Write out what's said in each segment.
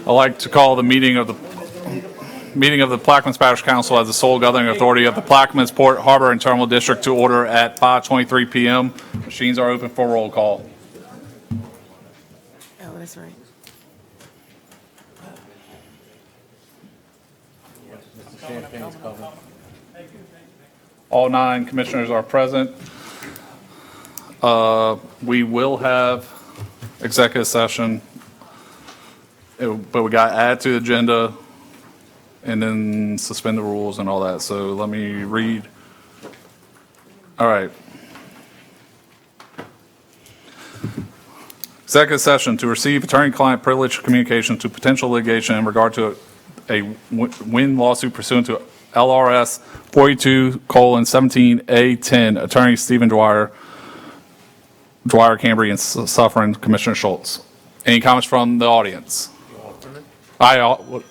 I'd like to call the meeting of the Plaquemines Parish Council as the sole governing authority of the Plaquemines Port Harbor and Terminal District to order at 5:23 p.m. Machines are open for roll call. Oh, that's right. All 9 commissioners are present. We will have executive session, but we got to add to the agenda and then suspend the rules and all that. So let me read. All right. Executive session to receive attorney-client privilege communication to potential litigation in regard to a win lawsuit pursuant to LRS 42:17A10. Attorney Stephen Dwyer, Cambry, and Suffering, Commissioner Schultz. Any comments from the audience? Do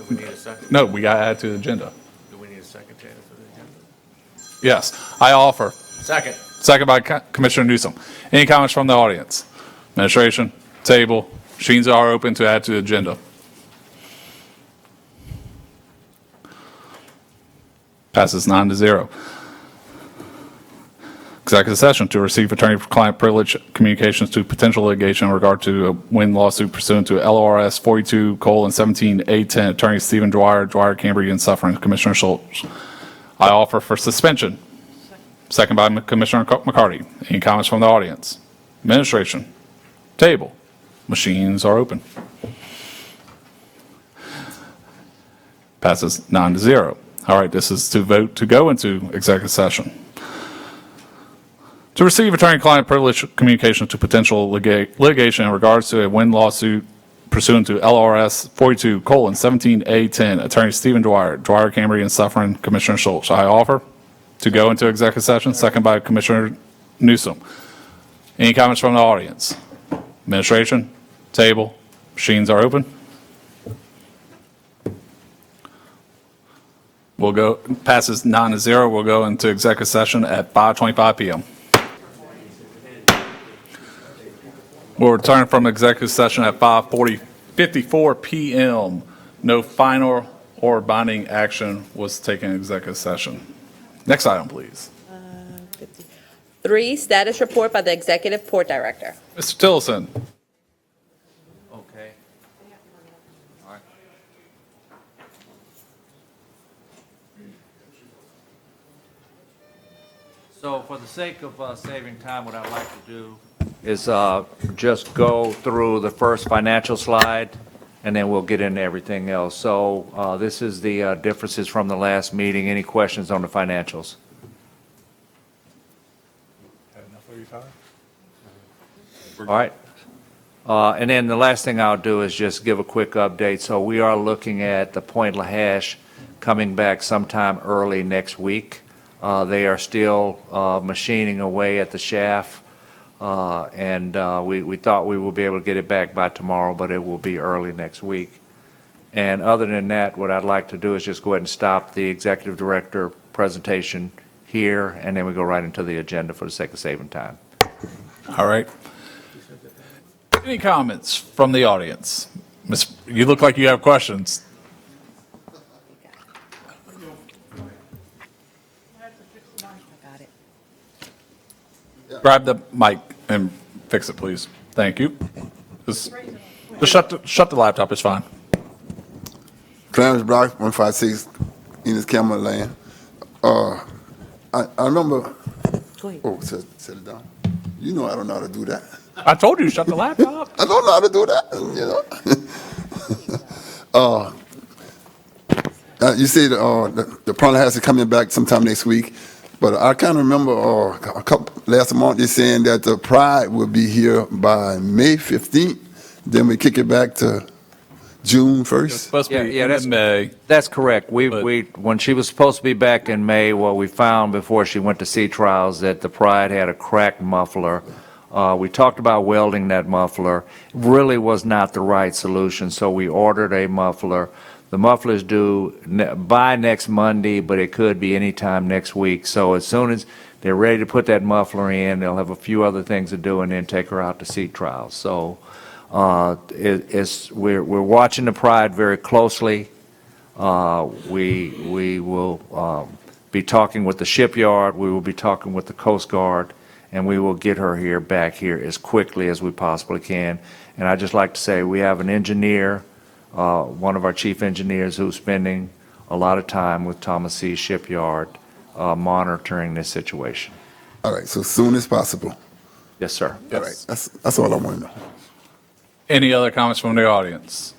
we need a second? No, we got to add to the agenda. Do we need a second to add to the agenda? Yes, I offer. Second. Second by Commissioner Newsom. Any comments from the audience? Administration, table, machines are open to add to the agenda. Passes 9-0. Executive session to receive attorney-client privilege communications to potential litigation in regard to a win lawsuit pursuant to LRS 42:17A10. Attorney Stephen Dwyer, Cambry, and Suffering, Commissioner Schultz. I offer for suspension. Second by Commissioner McCarty. Any comments from the audience? Administration, table, machines are open. Passes 9-0. All right, this is to vote to go into executive session. To receive attorney-client privilege communication to potential litigation in regards to a win lawsuit pursuant to LRS 42:17A10. Attorney Stephen Dwyer, Cambry, and Suffering, Commissioner Schultz. I offer to go into executive session. Second by Commissioner Newsom. Any comments from the audience? Administration, table, machines are open. We'll go, passes 9-0. We'll go into executive session at 5:25 p.m. We'll return from executive session at 5:54 p.m. No final or binding action was taken in executive session. Next item, please. 3, status report by the Executive Port Director. Mr. Tillotson. Okay. All right. So for the sake of saving time, what I'd like to do is just go through the first financial slide, and then we'll get into everything else. So this is the differences from the last meeting. Any questions on the financials? All right. And then the last thing I'll do is just give a quick update. So we are looking at the Point LaHash coming back sometime early next week. They are still machining away at the shaft, and we thought we would be able to get it back by tomorrow, but it will be early next week. And other than that, what I'd like to do is just go ahead and stop the Executive Director presentation here, and then we go right into the agenda for the sake of saving time. All right. Any comments from the audience? You look like you have questions. Grab the mic and fix it, please. Thank you. Just shut the laptop. It's fine. Clarence Block, 156, Enos Campbell Land. I remember. Go ahead. Oh, set it down. You know I don't know how to do that. I told you, shut the laptop. I don't know how to do that. You say the Point LaHash is coming back sometime next week, but I kind of remember a couple last month they're saying that the Pride will be here by May 15th. Then we kick it back to June 1st. Supposed to be Yeah, that's in May. That's correct. When she was supposed to be back in May, what we found before she went to sea trials that the Pride had a cracked muffler. We talked about welding that muffler. Really was not the right solution, so we ordered a muffler. The muffler is due by next Monday, but it could be any time next week. So as soon as they're ready to put that muffler in, they'll have a few other things to do and then take her out to sea trials. So We're watching the Pride very closely. We will be talking with the shipyard, we will be talking with the Coast Guard, and we will get her back here as quickly as we possibly can. And I'd just like to say, we have an engineer, one of our chief engineers who's spending a lot of time with Thomas C. Shipyard, monitoring this situation. All right, so soon as possible. Yes, sir. All right, that's all I want to know. Any other comments from the audience?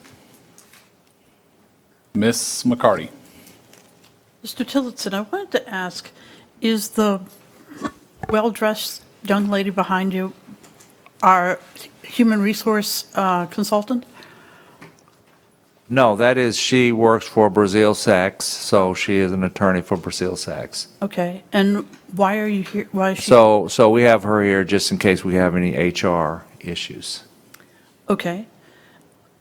Ms. McCarty? Mr. Tillotson, I wanted to ask, is the well-dressed young lady behind you our human resource consultant? No, that is, she works for Brazil Sachs, so she is an attorney for Brazil Sachs. Okay, and why are you here, why is she? So we have her here just in case we have any HR issues. Okay.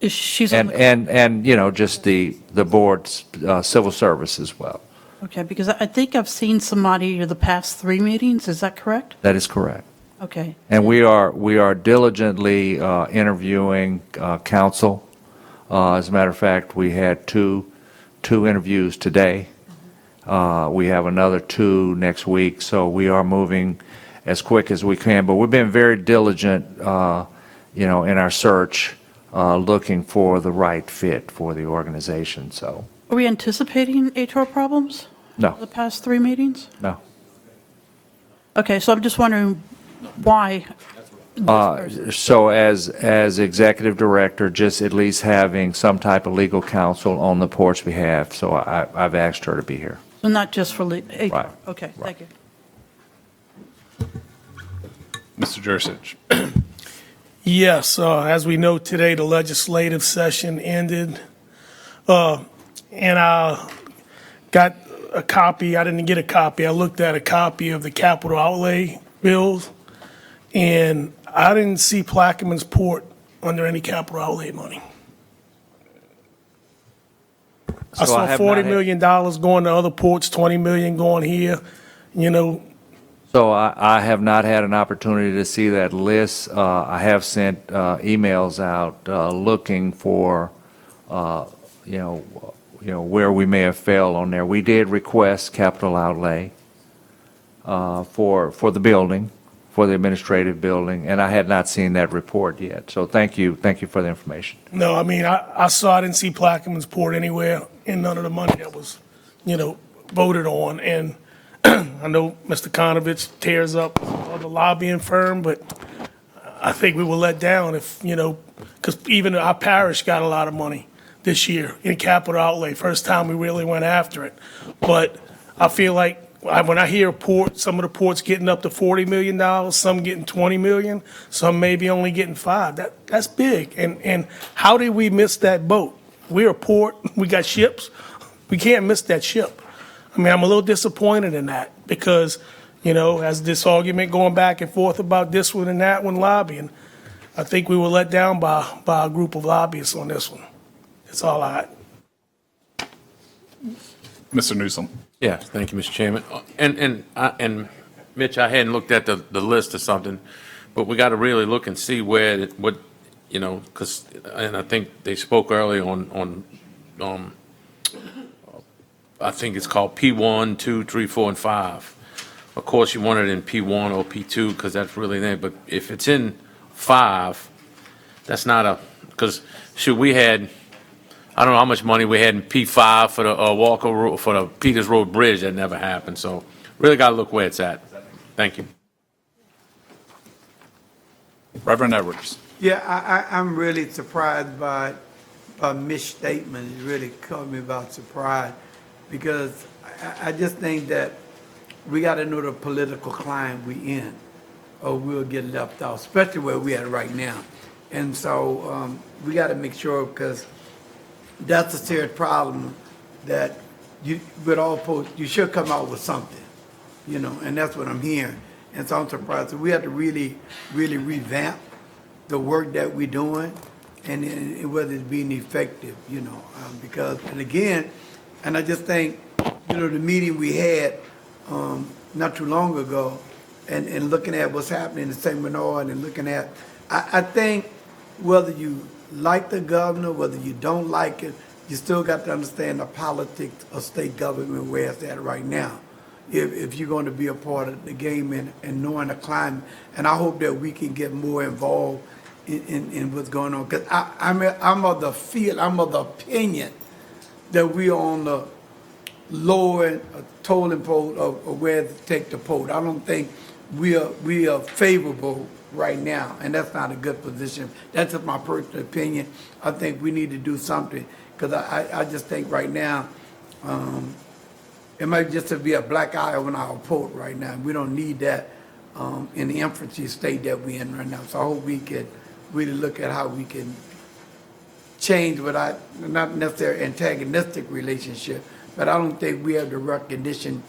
Is she's on And, the, and, you know, just the board's civil service as well. okay, because I think I've seen somebody the past 3 meetings, is that correct? That is correct. Okay, And we are diligently interviewing counsel. As a matter of fact, we had two interviews today. We have another 2 next week, so we are moving as quick as we can. But we've been very diligent, you know, in our search, looking for the right fit for the organization, so, are we anticipating HR problems? no, The past 3 meetings? no. Okay, so I'm just wondering why this person? So as executive director, just at least having some type of legal counsel on the port's behalf, so I've asked her to be here. So not just for HR? Right. Okay, thank you. Mr. Jursich? Yes, as we know today, the legislative session ended, and I got a copy, I didn't get a copy, I looked at a copy of the capital outlay bills, and I didn't see Plaquemines Port under any capital outlay money. I So I saw have not $40 had- million going to other ports, 20 million going here, you know. So I have not had an opportunity to see that list. I have sent emails out looking for, you know, where we may have failed on there. We did request capital outlay for the building, for the administrative building, and I had not seen that report yet. So thank you for the information. No, I mean, I saw, I didn't see Plaquemines Port anywhere in none of the money that was, you know, voted on. And I know Mr. Konovich tears up the lobbying firm, but I think we were let down if, you know, because even our parish got a lot of money this year in capital outlay, first time we really went after it. But I feel like when I hear some of the ports getting up to $40 million, some getting 20 million, some maybe only getting 5, that's big. And how did we miss that boat? We're a port, we got ships, we can't miss that ship. I mean, I'm a little disappointed in that because, you know, as this argument going back and forth about this one and that one lobbying, I think we were let down by a group of lobbyists on this one. That's all I got. Mr. Newsom? Yes, thank you, Mr. Chairman. And Mitch, I hadn't looked at the list or something, but we got to really look and see what, you know, because, and I think they spoke earlier on, I think it's called P1, 2, 3, 4, and 5. Of course, you want it in P1 or P2 because that's really there, but if it's in 5, that's not because we had, I don't know how much money we had in P5 for the for the Peters Road Bridge. That never happened. So really got to look where it's at. Thank you. Reverend Edwards? Yeah, I'm really surprised by a misstatement. It really caught me by surprise because I just think that we got to know the political climate we in or we'll get left out, especially where we at right now. And so we got to make sure because that's a serious problem that with all posts, you should come out with something, you know, and that's what I'm hearing. And so I'm surprised. So we have to really, really revamp the work that we're doing and whether it's being effective, you know, because, and again, and I just think, you know, the meeting we had not too long ago and looking at what's happening in St. Bernard and looking at, I think whether you like the governor, whether you don't like it, you still got to understand the politics of state government where it's at right now. If you're going to be a part of the game and knowing the climate, and I hope that we can get more involved in what's going on. Because I'm of the opinion that we are on the lower tolling pole of where to take the pole. I don't think we are favorable right now, and that's not a good position. That's just my personal opinion. I think we need to do something, because I just think right now, it might just be a black eye on our port right now. We don't need that in the infancy state that we're in right now. So I hope we can really look at how we can change without, not necessarily antagonistic relationship, but I don't think we have the recognition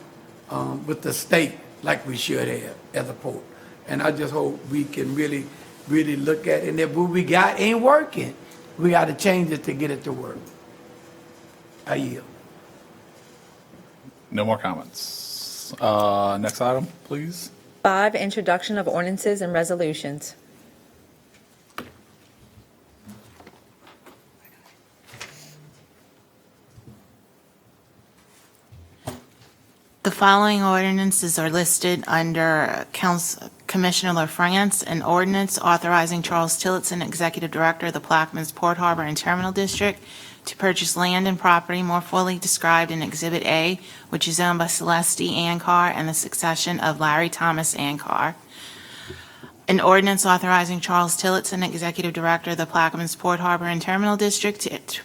with the state like we should have as a port. And I just hope we can really look at it. And if what we got ain't working, we got to change it to get it to work. I yield. No more comments. Next item, please. 5, introduction of ordinances and resolutions. The following ordinances are listed under Commissioner LaFrance, an ordinance authorizing Charles Tillotson, Executive Director of the Plaquemines Port Harbor and Terminal District, to purchase land and property more fully described in Exhibit A, which is owned by Celeste Ancar and the succession of Larry Thomas Ancar. An ordinance authorizing Charles Tillotson, Executive Director of the Plaquemines Port Harbor and Terminal District, to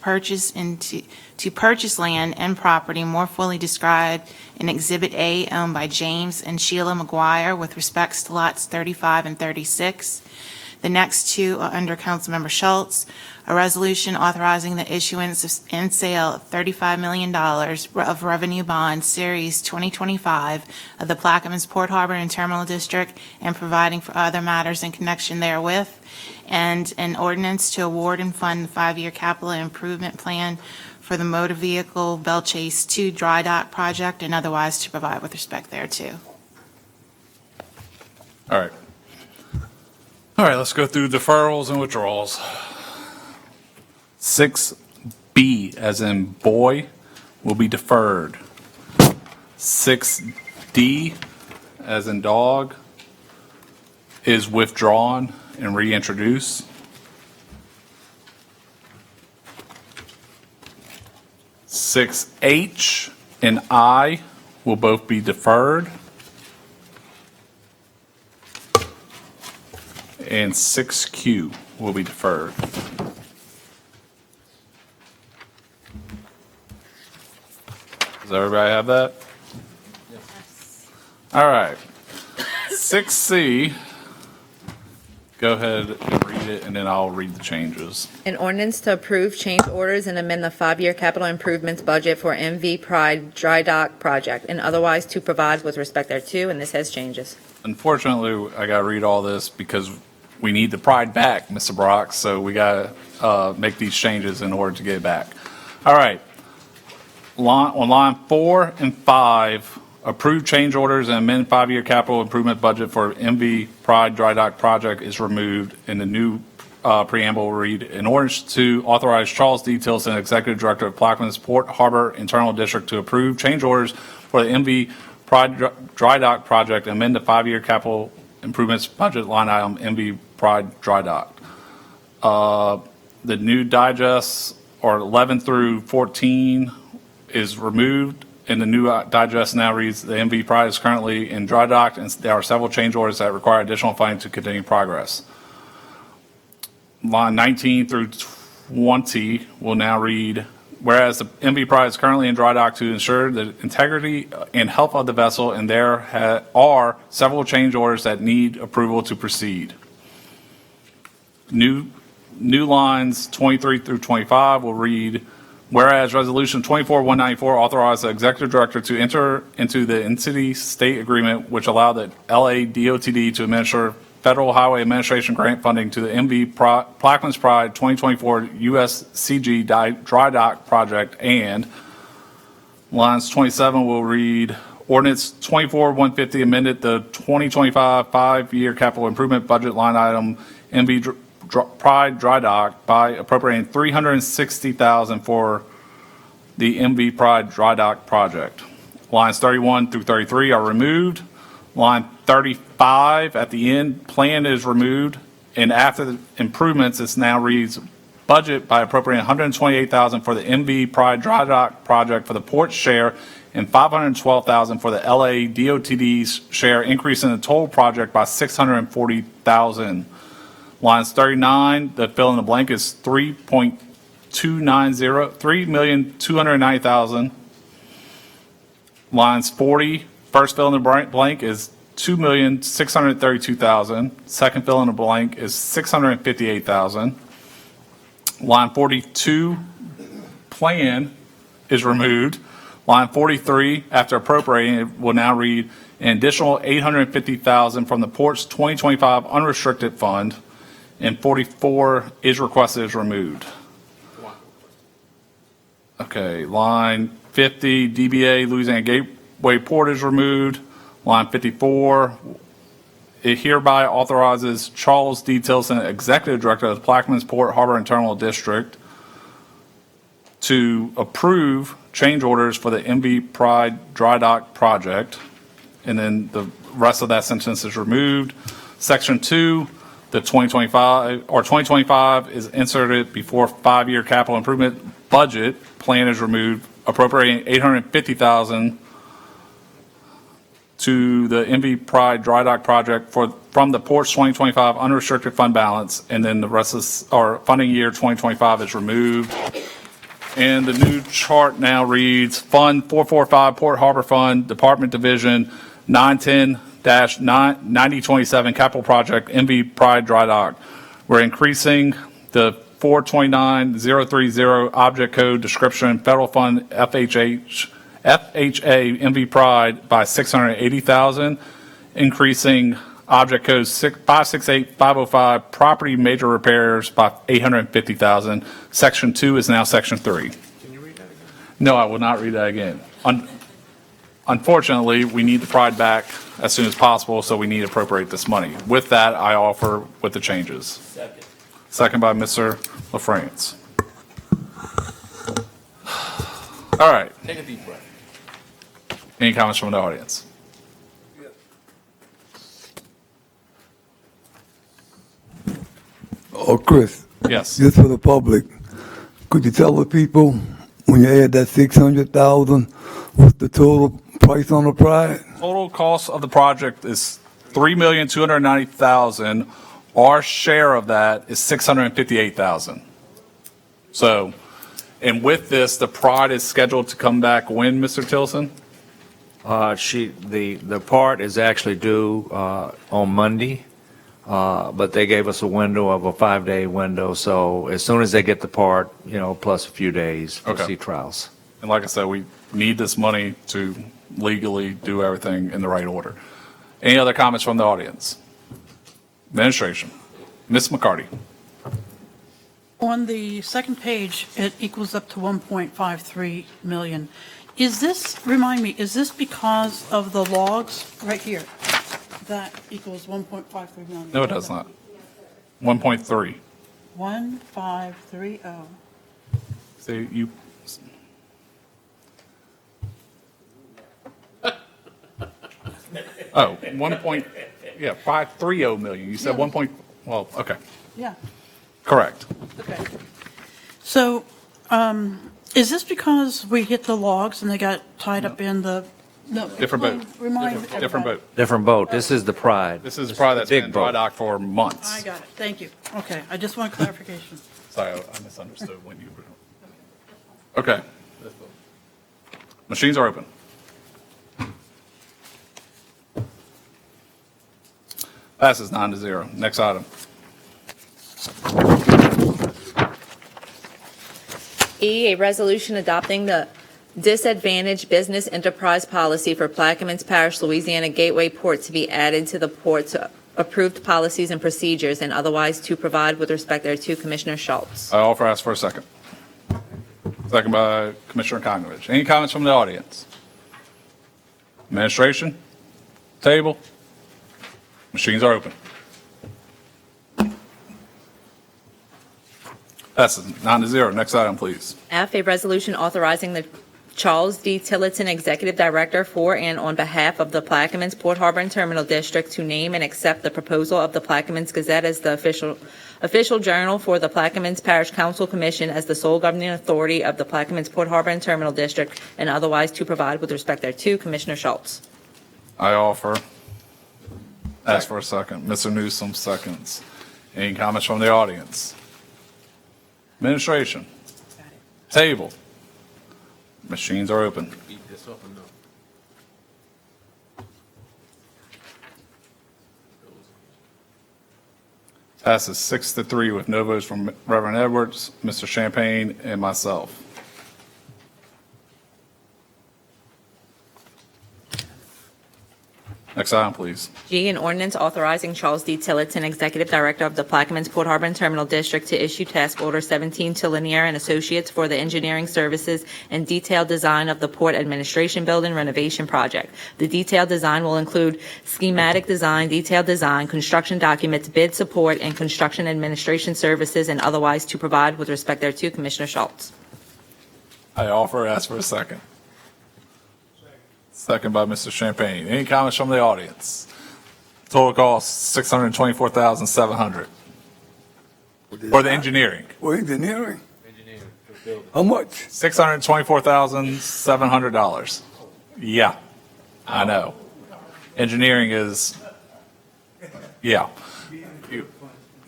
purchase land and property more fully described in Exhibit A, owned by James and Sheila McGuire with respects to lots 35 and 36. The next two are under Councilmember Schultz, a resolution authorizing the issuance and sale of $35 million of revenue bonds, Series 2025 of the Plaquemines Port Harbor and Terminal District, and providing for other matters in connection therewith, and an ordinance to award and fund the 5-year capital improvement plan for the motor vehicle Belle Chase 2 dry dock project, and otherwise to provide with respect thereto. All right. All right, let's go through deferrals and withdrawals. 6B, as in boy, will be deferred. 6D, as in dog, is withdrawn and reintroduced. 6H and I will both be deferred. And 6Q will be deferred. Does everybody have that? All right. 6C, go ahead and read it, and then I'll read the changes. An ordinance to approve change orders and amend the 5-year capital improvements budget for MV Pride Dry Dock Project, and otherwise to provide with respect thereto, and this has changes. Unfortunately, I got to read all this because we need the Pride back, Mr. Brock, so we got to make these changes in order to get it back. All right. On line 4 and 5, approve change orders and amend 5-year capital improvement budget for MV Pride Dry Dock Project is removed, and the new preamble will read, in order to authorize Charles D. Tillotson, Executive Director of Plaquemines Port Harbor Internal District, to approve change orders for the MV Pride Dry Dock Project and amend the 5-year capital improvements budget line item MV Pride Dry Dock. The new digests, or 11 through 14, is removed, and the new digest now reads, the MV Pride is currently in dry dock, and there are several change orders that require additional funding to continue progress. Line 19 through 20 will now read, whereas the MV Pride is currently in dry dock to ensure the integrity and health of the vessel, and there are several change orders that need approval to proceed. New lines 23 through 25 will read, whereas Resolution 24-194 authorized the Executive Director to enter into the entity-state agreement which allowed the LADOTD to administer Federal Highway Administration grant funding to the MV Plaquemines Pride 2024 USCG Dry Dock Project, and lines 27 will read, Ordinance 24-150 amended the 2025 5-year capital improvement budget line item MV Pride Dry Dock by appropriating $360,000 for the MV Pride Dry Dock project. Lines 31 through 33 are removed. Line 35 at the end, plan is removed. And after the improvements, it now reads budget by appropriating $128,000 for the MV Pride Dry Dock project for the port share and $512,000 for the LA DOTD's share, increasing the total project by $640,000. Lines 39, the fill in the blank is 3,290,000. Lines 40, first fill in the blank is 2,632,000. Second fill in the blank is 658,000. Line 42, plan is removed. Line 43, after appropriating, it will now read an additional $850,000 from the Ports 2025 unrestricted fund, and 44 is requested is removed. Okay, line 50, DBA Louisiana Gateway Port is removed. Line 54, it hereby authorizes Charles D. Tilson, Executive Director of the Plaquemines Port Harbor and Terminal District, to approve change orders for the MV Pride Dry Dock project. And then the rest of that sentence is removed. Section 2, the 2025 is inserted before 5-year capital improvement budget plan is removed, appropriating $850,000 to the MV Pride Dry Dock project from the Ports 2025 unrestricted fund balance, and then the rest of our funding year 2025 is removed. And the new chart now reads Fund 445 Port Harbor Fund, Department Division 910-9027 Capital Project MV Pride Dry Dock. We're increasing the 429-030 object code description Federal Fund FHA MV Pride by $680,000, increasing object code 568505 property major repairs by $850,000. Section 2 is now section 3. Can you read that again? No, I will not read that again. Unfortunately, we need the Pride back as soon as possible, so we need to appropriate this money. With that, I offer with the changes. Second by Mr. LaFrance. All right. Take a deep breath. Any comments from the audience? Oh, Chris, Yes. just for the public, could you tell the people when you add that 600,000, what's the total price on the Pride? Total cost of the project is $3,290,000. Our share of that is $658,000. So, and with this, the Pride is scheduled to come back when, Mr. Tilson? The part is actually due on Monday, but they gave us a window of a 5-day window. So as soon as they get the part, plus a few days for Okay. sea trials. And like I said, we need this money to legally do everything in the right order. Any other comments from the audience? Administration. Ms. McCarty. On the second page, it equals up to 1.53 million. Is this, remind me, is this because of the logs right here? That equals 1.53 million? No, it does not. 1.3. 1530. See, you. Oh, 530 million. You said Yeah. 1 point, well, okay, Yeah, correct. okay. So, is this because we hit the logs and they got tied up in the, no. Different boat. Remind Different everybody. boat. Different boat. This is the Pride. This is probably that's Big been dry boat. docked for months. I got it, thank you. Okay, I just want clarification. Sorry, I misunderstood when you were. Okay. Machines are open. Passes 9-0. Next item. E, a resolution adopting the disadvantaged business enterprise policy for Plaquemines Parish, Louisiana Gateway Port to be added to the port's approved policies and procedures and otherwise to provide with respect thereto. Commissioner Schultz. I offer ask for a second. Second by Commissioner Kongovich. Any comments from the audience? Administration? Table? Machines are open. Passes 9-0. Next item, please. F, a resolution authorizing the Charles D. Tillotson, Executive Director for and on behalf of the Plaquemines Port Harbor and Terminal District, to name and accept the proposal of the Plaquemines Gazette as the official journal for the Plaquemines Parish Council Commission as the sole governing authority of the Plaquemines Port Harbor and Terminal District, and otherwise to provide with respect thereto. Commissioner Schultz. I offer. Ask for a second. Mr. Newsom seconds. Any comments from the audience? Administration. Table. Machines are open. Beat this up or no? Passes 6-3 with no votes from Reverend Edwards, Mr. Champagne, and myself. Next item, please. G, an ordinance authorizing Charles D. Tillotson, Executive Director of the Plaquemines Port Harbor and Terminal District, to issue Task Order 17 to Lanier and Associates for the engineering services and detailed design of the Port Administration Building renovation project. The detailed design will include schematic design, detailed design, construction documents, bid support, and construction administration services, and otherwise to provide with respect thereto. Commissioner Schultz. I offer. Ask for a second. Second by Mr. Champagne. Any comments from the audience? Total cost $624,700 for the engineering. For engineering? How much? $624,700. Yeah, I know. Engineering is, yeah.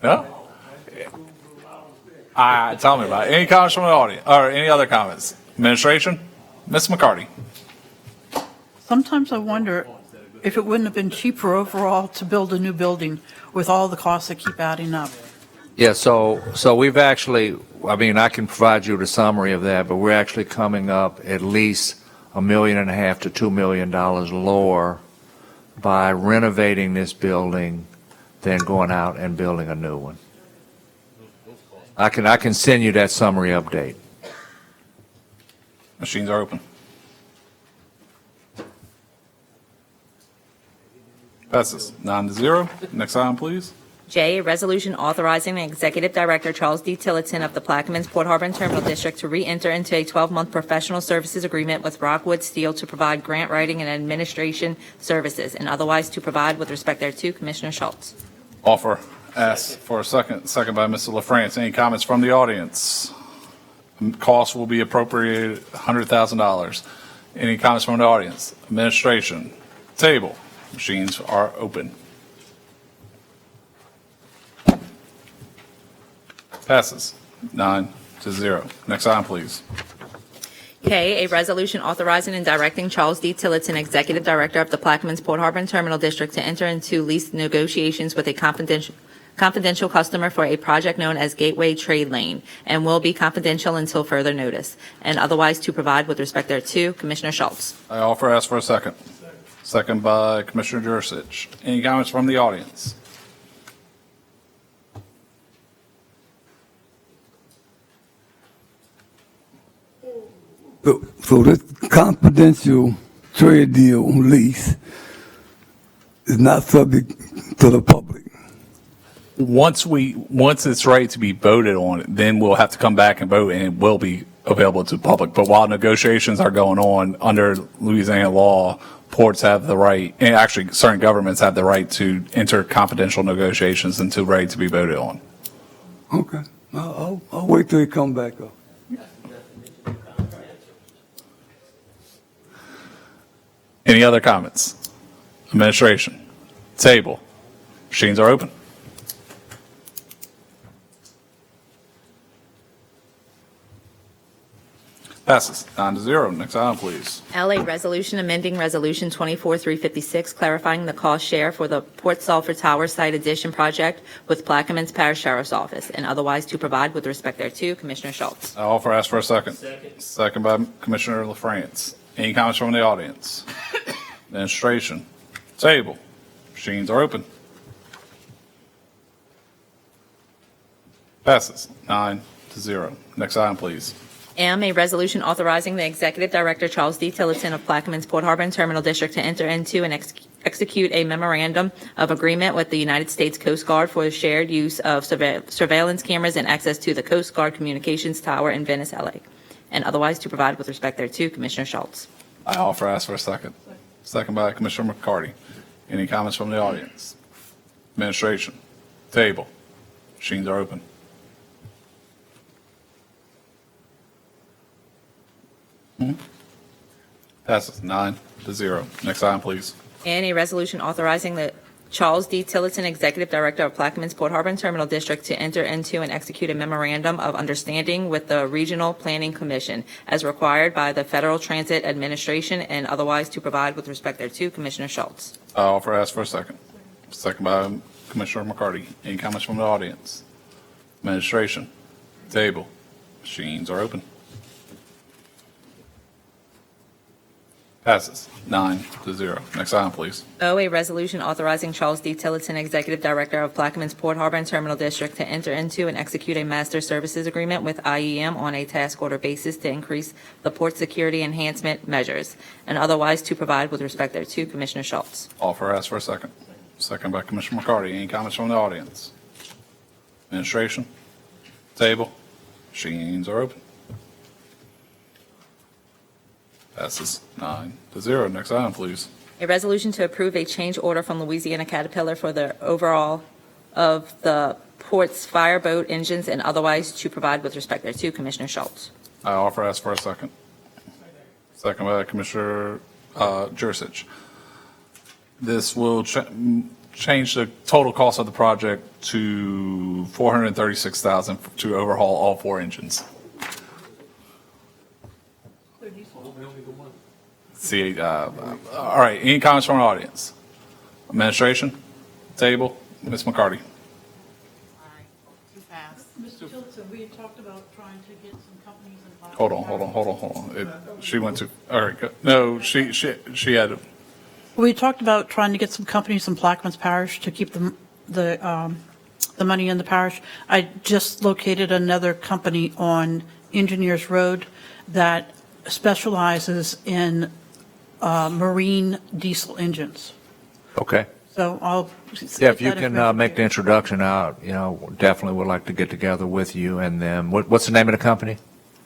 No? Tell me about it. Any comments from the audience, or any other comments? Administration? Ms. McCarty? Sometimes I wonder if it wouldn't have been cheaper overall to build a new building with all the costs that keep adding up. Yeah, so we've actually, I mean, I can provide you the summary of that, but we're actually coming up at least $1.5 million to $2 million lower by renovating this building than going out and building a new one. I can send you that summary update. Machines are open. Passes 9-0. Next item, please. J, a resolution authorizing the Executive Director, Charles D. Tillotson of the Plaquemines Port Harbor and Terminal District, to re-enter into a 12-month professional services agreement with Rockwood Steel to provide grant writing and administration services, and otherwise to provide with respect thereto. Commissioner Schultz. Offer. Ask for a second. Second by Mr. LaFrance. Any comments from the audience? Cost will be appropriated $100,000. Any comments from the audience? Administration. Table. Machines are open. Passes 9-0. Next item, please. K, a resolution authorizing and directing Charles D. Tillotson, Executive Director of the Plaquemines Port Harbor and Terminal District, to enter into lease negotiations with a confidential customer for a project known as Gateway Trade Lane, and will be confidential until further notice, and otherwise to provide with respect thereto. Commissioner Schultz. I offer. Ask for a second. Second by Commissioner Jurisic. Any comments from the audience? So this confidential trade deal lease is not subject to the public. Once it's ready to be voted on, then we'll have to come back and vote, and it will be available to the public. But while negotiations are going on under Louisiana law, ports have the right, and actually certain governments have the right to enter confidential negotiations until ready to be voted on. Okay, I'll wait till you come back up. Any other comments? Administration. Table. Machines are open. Passes 9-0. Next item, please. L, a resolution amending Resolution 24-356, clarifying the cost share for the Port Sulphur Tower Site Addition Project with Plaquemines Parish Sheriff's Office, and otherwise to provide with respect thereto. Commissioner Schultz. I offer. Ask for a second. Second by Commissioner LaFrance. Any comments from the audience? Administration. Table. Machines are open. Passes 9-0. Next item, please. M, a resolution authorizing the Executive Director, Charles D. Tillotson of Plaquemines Port Harbor and Terminal District, to enter into and execute a memorandum of agreement with the United States Coast Guard for the shared use of surveillance cameras and access to the Coast Guard Communications Tower in Venice, LA, and otherwise to provide with respect thereto. Commissioner Schultz. I offer ask for a second. Second by Commissioner McCarty. Any comments from the audience? Administration, table. Machines are open. Passes 9-0. Next item, please. And a resolution authorizing the Charles D. Tillotson, Executive Director of Plaquemines Port Harbor and Terminal District, to enter into and execute a memorandum of understanding with the Regional Planning Commission as required by the Federal Transit Administration and otherwise to provide with respect thereto. Commissioner Schultz. I offer ask for a second. Second by Commissioner McCarty. Any comments from the audience? Administration, table. Machines are open. Passes 9-0. Next item, please. O, a resolution authorizing Charles D. Tillotson, Executive Director of Plaquemines Port Harbor and Terminal District, to enter into and execute a master services agreement with IEM on a task order basis to increase the port security enhancement measures and otherwise to provide with respect thereto. Commissioner Schultz. Offer ask for a second. Second by Commissioner McCarty. Any comments from the audience? Administration, table. Machines are open. Passes 9-0. Next item, please. A resolution to approve a change order from Louisiana Caterpillar for the overall of the port's fireboat engines and otherwise to provide with respect thereto. Commissioner Schultz. I offer ask for a second. Second by Commissioner Jurcic. This will change the total cost of the project to $436,000 to overhaul all 4 engines. See, all right, any comments from the audience? Administration, table, Ms. McCarty. Too fast. Mr. Tillotson, we had talked about trying to get some companies involved. Hold on. She went to, all right, good. No, she had, We talked about trying to get some companies in Plaquemines Parish to keep the money in the parish. I just located another company on Engineers Road that specializes in marine diesel engines. Okay. So I'll. Yeah, if you get that can information make to the you. introduction out, definitely would like to get together with you. And then, what's the name of the company?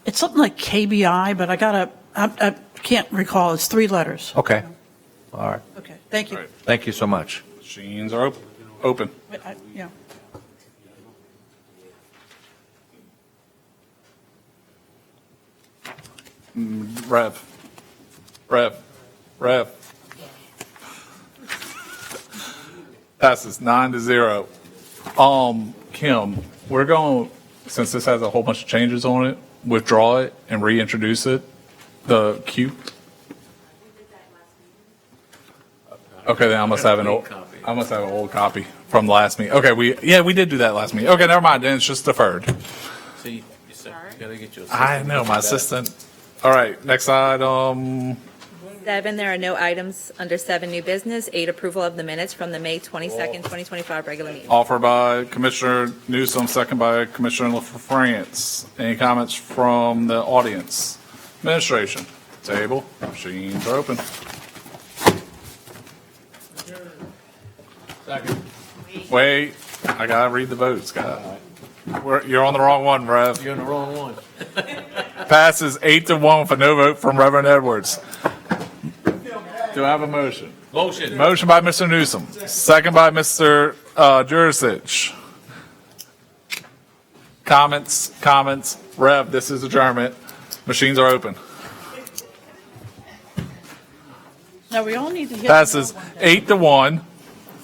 It's something like KBI, but I can't recall. It's 3 letters. Okay. All right. Okay, thank you. All right. Thank you so much. machines are open. Yeah. Rev. Passes 9-0. Kim, we're going, since this has a whole bunch of changes on it, withdraw it and reintroduce it, the Q. Okay, then I must have an old copy from the last meeting. Okay, we did do that last meeting. Okay, never mind, then it's just deferred. See, you gotta get your. I know, my assistant. All right, next item. 7, there are no items under 7, new business. 8, approval of the minutes from the May 22nd, 2025 regular meeting. Offered by Commissioner Newsom, second by Commissioner LaFrance. Any comments from the audience? Administration, table, machines are open. Wait, I gotta read the votes, guys. You're on the wrong one, Rev. You're in the wrong one. Passes 8-1 with a no vote from Reverend Edwards. Do I have a motion? Motion. Motion by Mr. Newsom, second by Mr. Jurcic. Comments, Rev, this is adjournment. Machines are open. Now, we all need to hit. Passes 8-1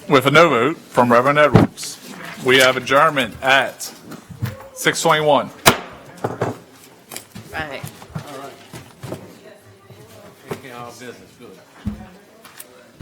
with a no vote from Reverend Edwards. We have adjournment at 6:21. Right. Taking care of our business, good.